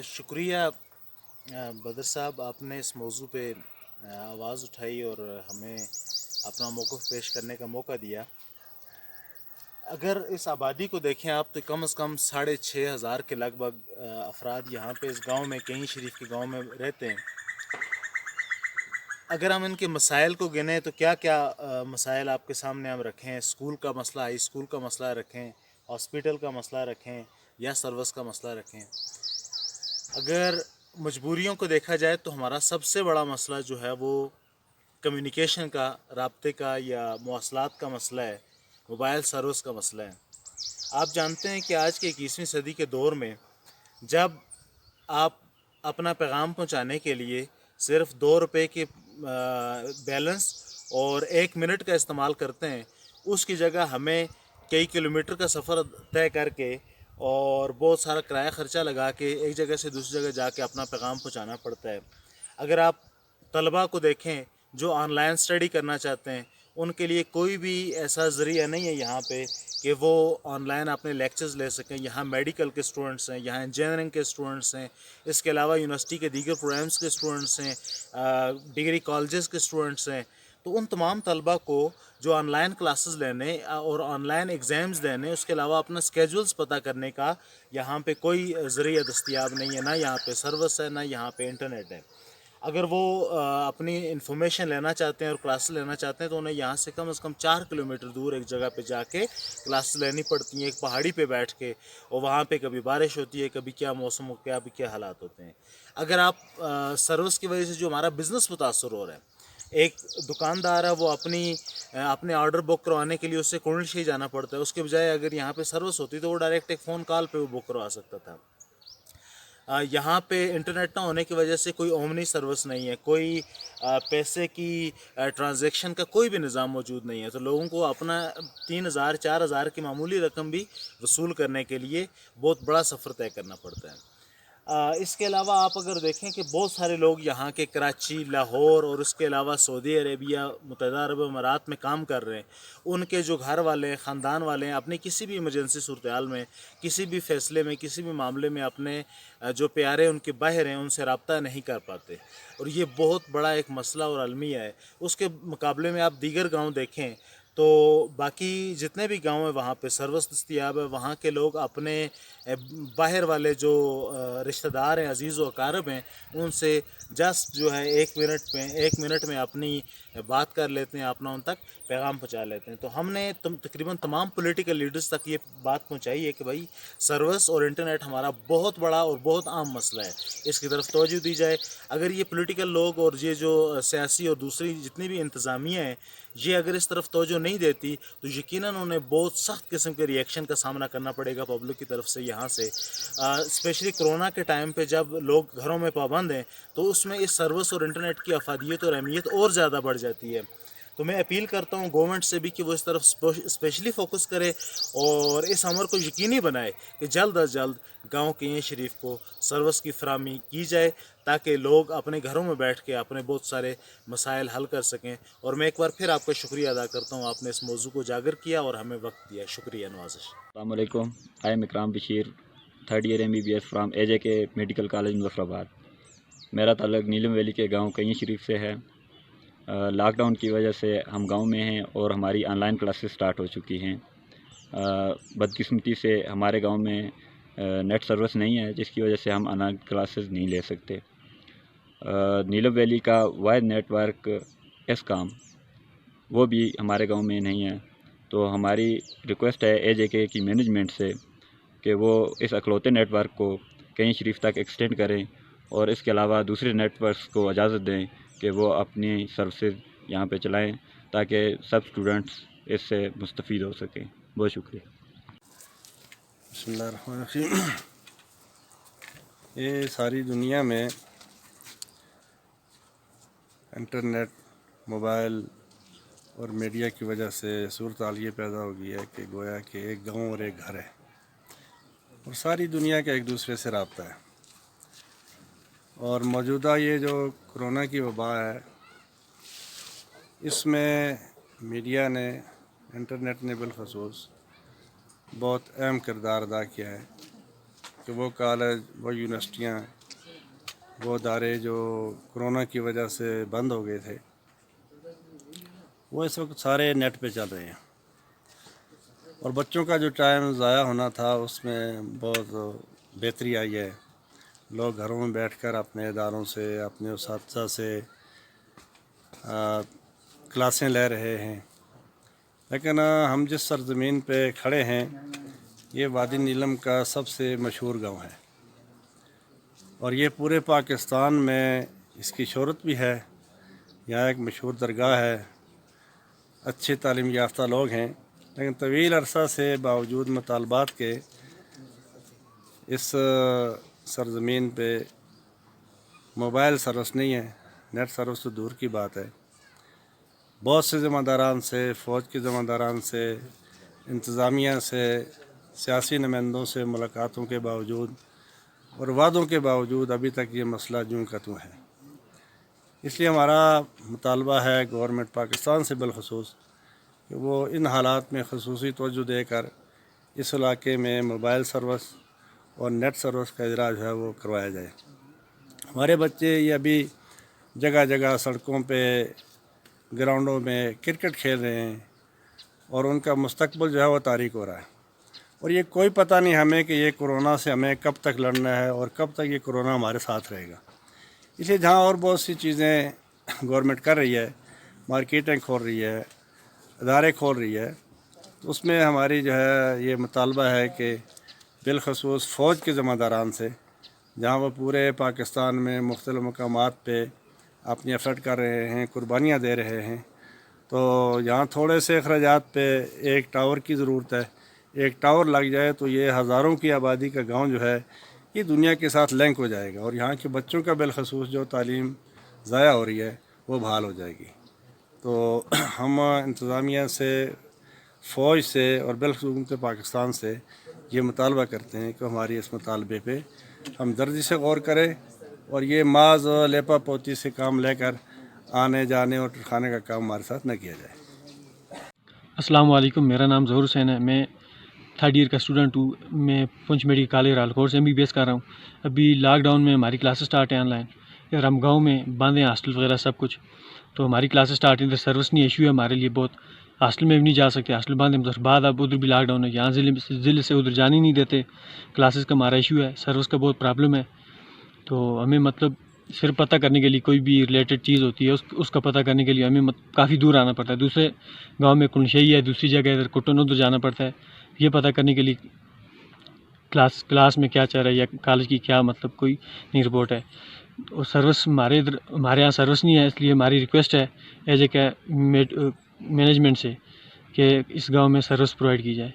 شکریہ بدر صاحب، آپ نے اس موضوع پہ آواز اٹھائی اور ہمیں اپنا موقف پیش کرنے کا موقع دیا۔ اگر اس آبادی کو دیکھیں آپ تو کم از کم 6,500 کے لگ بھگ افراد یہاں پہ اس گاؤں میں، کہیں شریف کے گاؤں میں رہتے ہیں۔ اگر ہم ان کے مسائل کو گنیں تو کیا کیا مسائل آپ کے سامنے ہم رکھیں؟ اسکول کا مسئلہ، ہائی اسکول کا مسئلہ رکھیں، ہاسپٹل کا مسئلہ رکھیں یا سروس کا مسئلہ رکھیں۔ اگر مجبوریوں کو دیکھا جائے تو ہمارا سب سے بڑا مسئلہ جو ہے وہ کمیونیکیشن کا، رابطے کا یا مواصلات کا مسئلہ ہے، موبائل سروس کا مسئلہ ہے۔ آپ جانتے ہیں کہ آج کے 21ویں صدی کے دور میں جب آپ اپنا پیغام پہنچانے کے لیے صرف 2 روپے کے بیلنس اور 1 منٹ کا استعمال کرتے ہیں، اس کی جگہ ہمیں کئی کلومیٹر کا سفر طے کر کے اور بہت سارا کرایہ خرچہ لگا کے ایک جگہ سے دوسری جگہ جا کے اپنا پیغام پہنچانا پڑتا ہے۔ اگر آپ طلباء کو دیکھیں جو آن لائن اسٹڈی کرنا چاہتے ہیں، ان کے لیے کوئی بھی ایسا ذریعہ نہیں ہے یہاں پہ کہ وہ آن لائن اپنے لیکچرز لے سکیں۔ یہاں میڈیکل کے اسٹوڈنٹس ہیں، یہاں انجینئرنگ کے اسٹوڈنٹس ہیں، اس کے علاوہ یونیورسٹی کے دیگر پروگرامس کے اسٹوڈنٹس ہیں، ڈگری کالجز کے اسٹوڈنٹس ہیں۔ تو ان تمام طلباء کو جو آن لائن کلاسز لینے اور آن لائن ایگزامز دینے، اس کے علاوہ اپنا اسکیجولز پتہ کرنے کا یہاں پہ کوئی ذریعہ دستیاب نہیں ہے، نہ یہاں پہ سروس ہے، نہ یہاں پہ انٹرنیٹ ہے۔ اگر وہ اپنی انفارمیشن لینا چاہتے ہیں اور کلاسز لینا چاہتے ہیں تو انہیں یہاں سے کم از کم 4 کلومیٹر دور ایک جگہ پہ جا کے کلاسز لینی پڑتی ہیں، ایک پہاڑی پہ بیٹھ کے، اور وہاں پہ کبھی بارش ہوتی ہے، کبھی کیا موسم ہو، کیا حالات ہوتے ہیں۔ اگر آپ سروس کی وجہ سے جو ہمارا بزنس متاثر ہو رہا ہے، ایک دکاندار ہے وہ اپنے آرڈر بک کروانے کے لیے اس سے کنڈل شاہی جانا پڑتا ہے، اس کے بجائے اگر یہاں پہ سروس ہوتی تو وہ ڈائریکٹ ایک فون کال پہ وہ بک کروا سکتا تھا۔ یہاں پہ انٹرنیٹ نہ ہونے کی وجہ سے کوئی اومنی سروس نہیں ہے، کوئی پیسے کی ٹرانزیکشن کا کوئی بھی نظام موجود نہیں ہے، تو لوگوں کو اپنا 3,000 4,000 کی معمولی رقم بھی وصول کرنے کے لیے بہت بڑا سفر طے کرنا پڑتا ہے۔ اس کے علاوہ آپ اگر دیکھیں کہ بہت سارے لوگ یہاں کے کراچی، لاہور اور اس کے علاوہ سعودی عربیہ، متحدہ عرب امارات میں کام کر رہے ہیں، ان کے جو گھر والے ہیں، خاندان والے ہیں، اپنی کسی بھی ایمرجنسی صورتحال میں، کسی بھی فیصلے میں، کسی بھی معاملے میں اپنے جو پیارے ان کے باہر ہیں ان سے رابطہ نہیں کر پاتے، اور یہ بہت بڑا ایک مسئلہ اور المیہ ہے۔ اس کے مقابلے میں آپ دیگر گاؤں دیکھیں تو باقی جتنے بھی گاؤں ہیں وہاں پہ سروس دستیاب ہے، وہاں کے لوگ اپنے باہر والے جو رشتہ دار ہیں، عزیز و اقارب ہیں، ان سے جسٹ جو ہے 1 منٹ میں اپنی بات کر لیتے ہیں، اپنا ان تک پیغام پہنچا لیتے ہیں۔ تو ہم نے تقریباً تمام پولیٹیکل لیڈرز تک یہ بات پہنچائی ہے کہ بھائی سروس اور انٹرنیٹ ہمارا بہت بڑا اور بہت عام مسئلہ ہے، اس کی طرف توجہ دی جائے۔ اگر یہ پولیٹیکل لوگ اور یہ جو سیاسی اور دوسری جتنی بھی انتظامیہ ہیں، یہ اگر اس طرف توجہ نہیں دیتی تو یقیناً انہیں بہت سخت قسم کے ریئیکشن کا سامنا کرنا پڑے گا پبلک کی طرف سے یہاں سے، اسپیشلی کرونا کے ٹائم پہ جب لوگ گھروں میں پابند ہیں تو اس میں اس سروس اور انٹرنیٹ کی افادیت اور اہمیت اور زیادہ بڑھ جاتی ہے۔ تو میں اپیل کرتا ہوں گورنمنٹ سے بھی کہ وہ اس طرف اسپیشلی فوکس کرے اور اس امر کو یقینی بنائے کہ جلد از جلد گاؤں کے شریف کو سروس کی فراہمی کی جائے، تاکہ لوگ اپنے گھروں میں بیٹھ کے اپنے بہت سارے مسائل حل کر سکیں۔ اور میں ایک بار پھر آپ کا شکریہ ادا کرتا ہوں، آپ نے اس موضوع کو اجاگر کیا اور ہمیں وقت دیا، شکریہ نوازش۔ السلام علیکم، I am Ikram Bashir, 3rd year MBBS from AJK medical college Muzaffar آباد۔ میرا تعلق نیلم ویلی کے گاؤں کئیں شریف سے ہے۔ لاک ڈاؤن کی وجہ سے ہم گاؤں میں ہیں اور ہماری آن لائن کلاسز سٹارٹ ہو چکی ہیں۔ بدقسمتی سے ہمارے گاؤں میں نیٹ سروس نہیں ہے، جس کی وجہ سے ہم آن لائن کلاسز نہیں لے سکتے۔ نیلم ویلی کا واحد نیٹ ورک اسکام وہ بھی ہمارے گاؤں میں نہیں ہے، تو ہماری ریکویسٹ ہے AJK کی مینجمنٹ سے کہ وہ اس اکلوتے نیٹ ورک کو کئیں شریف تک ایکسٹینڈ کریں اور اس کے علاوہ دوسرے نیٹ ورکس کو اجازت دیں کہ وہ اپنی سروسز یہاں پہ چلائیں، تاکہ سب اسٹوڈنٹس اس سے مستفید ہو سکیں۔ بہت شکریہ۔ بسم اللہ الرحمن الرحیم۔ یہ ساری دنیا میں انٹرنیٹ، موبائل اور میڈیا کی وجہ سے صورتحال یہ پیدا ہو گئی ہے کہ گویا کہ ایک گاؤں اور ایک گھر ہے، اور ساری دنیا کا ایک دوسرے سے رابطہ ہے۔ اور موجودہ یہ جو کرونا کی وبا ہے، اس میں میڈیا نے، انٹرنیٹ نے بالخصوص بہت اہم کردار ادا کیا ہے، کہ وہ کالج، وہ یونیورسٹیاں، وہ ادارے جو کرونا کی وجہ سے بند ہو گئے تھے، وہ اس وقت سارے نیٹ پہ چل رہے ہیں، اور بچوں کا جو ٹائم ضائع ہونا تھا اس میں بہت بہتری آئی ہے۔ لوگ گھروں میں بیٹھ کر اپنے اداروں سے، اپنے اساتذہ سے کلاسیں لے رہے ہیں۔ لیکن ہم جس سرزمین پہ کھڑے ہیں یہ وادی نیلم کا سب سے مشہور گاؤں ہے، اور یہ پورے پاکستان میں اس کی شہرت بھی ہے۔ یہاں ایک مشہور درگاہ ہے، اچھے تعلیم یافتہ لوگ ہیں، لیکن طویل عرصہ سے باوجود مطالبات کے اس سرزمین پہ موبائل سروس نہیں ہے، نیٹ سروس تو دور کی بات ہے۔ بہت سے ذمہ داران سے، فوج کے ذمہ داران سے، انتظامیہ سے، سیاسی نمائندوں سے ملاقاتوں کے باوجود اور وعدوں کے باوجود ابھی تک یہ مسئلہ جوں کا توں ہے۔ اس لیے ہمارا مطالبہ ہے گورنمنٹ پاکستان سے بالخصوص کہ وہ ان حالات میں خصوصی توجہ دے کر اس علاقے میں موبائل سروس اور نیٹ سروس کا اجرا جو ہے وہ کروایا جائے۔ ہمارے بچے یہ ابھی جگہ جگہ سڑکوں پہ، گراؤنڈوں میں کرکٹ کھیل رہے ہیں، اور ان کا مستقبل جو ہے وہ تاریک ہو رہا ہے، اور یہ کوئی پتہ نہیں ہمیں کہ یہ کورونا سے ہمیں کب تک لڑنا ہے اور کب تک یہ کورونا ہمارے ساتھ رہے گا۔ اس لیے جہاں اور بہت سی چیزیں گورنمنٹ کر رہی ہے، مارکیٹیں کھول رہی ہے، ادارے کھول رہی ہے، تو اس میں ہماری جو ہے یہ مطالبہ ہے کہ بالخصوص فوج کے ذمہ داران سے، جہاں وہ پورے پاکستان میں مختلف مقامات پہ اپنی ایفرٹ کر رہے ہیں، قربانیاں دے رہے ہیں، تو یہاں تھوڑے سے اخراجات پہ ایک ٹاور کی ضرورت ہے۔ ایک ٹاور لگ جائے تو یہ ہزاروں کی آبادی کا گاؤں جو ہے یہ دنیا کے ساتھ لنک ہو جائے گا، اور یہاں کے بچوں کا بالخصوص جو تعلیم ضائع ہو رہی ہے وہ بحال ہو جائے گی۔ تو ہم انتظامیہ سے، فوج سے اور بالخصوص پاکستان سے یہ مطالبہ کرتے ہیں کہ ہماری اس مطالبے پہ ہم درجی سے غور کریں، اور یہ معاذ لیپا پوتی سے کام لے کر آنے جانے اور کھانے کا کام ہمارے ساتھ نہ کیا جائے۔ السلام علیکم، میرا نام ظہور حسین ہے، میں 3rd ایئر کا اسٹوڈنٹ ہوں۔ میں پونچھ میڈیکل کالج رالکوٹ سے MBBS کر رہا ہوں۔ ابھی لاک ڈاؤن میں ہماری کلاسز سٹارٹ ہیں آن لائن، اور ہم گاؤں میں بند ہیں، ہاسٹل وغیرہ سب کچھ، تو ہماری کلاسز سٹارٹ ہیں، ادھر سروس نہیں، ایشو ہے ہمارے لیے بہت، ہاسٹل میں بھی نہیں جا سکتے، ہاسٹل بند ہے، بعد اب ادھر بھی لاک ڈاؤن ہے، یہاں ضلع سے ادھر جانے نہیں دیتے، کلاسز کا ہمارا ایشو ہے، سروس کا بہت پرابلم ہے۔ تو ہمیں مطلب صرف پتہ کرنے کے لیے کوئی بھی ریلیٹڈ چیز ہوتی ہے اس کا پتہ کرنے کے لیے ہمیں کافی دور آنا پڑتا ہے، دوسرے گاؤں میں کنشئی ہے، دوسری جگہ ادھر کٹن ادھر جانا پڑتا ہے، یہ پتہ کرنے کے لیے کلاس میں کیا چل رہا ہے یا کالج کی کیا مطلب کوئی نہیں رپورٹ ہے۔ اور سروس ہمارے یہاں سروس نہیں ہے، اس لیے ہماری ریکویسٹ ہے ایز اے مینجمنٹ سے کہ اس گاؤں میں سروس پرووائڈ کی جائے۔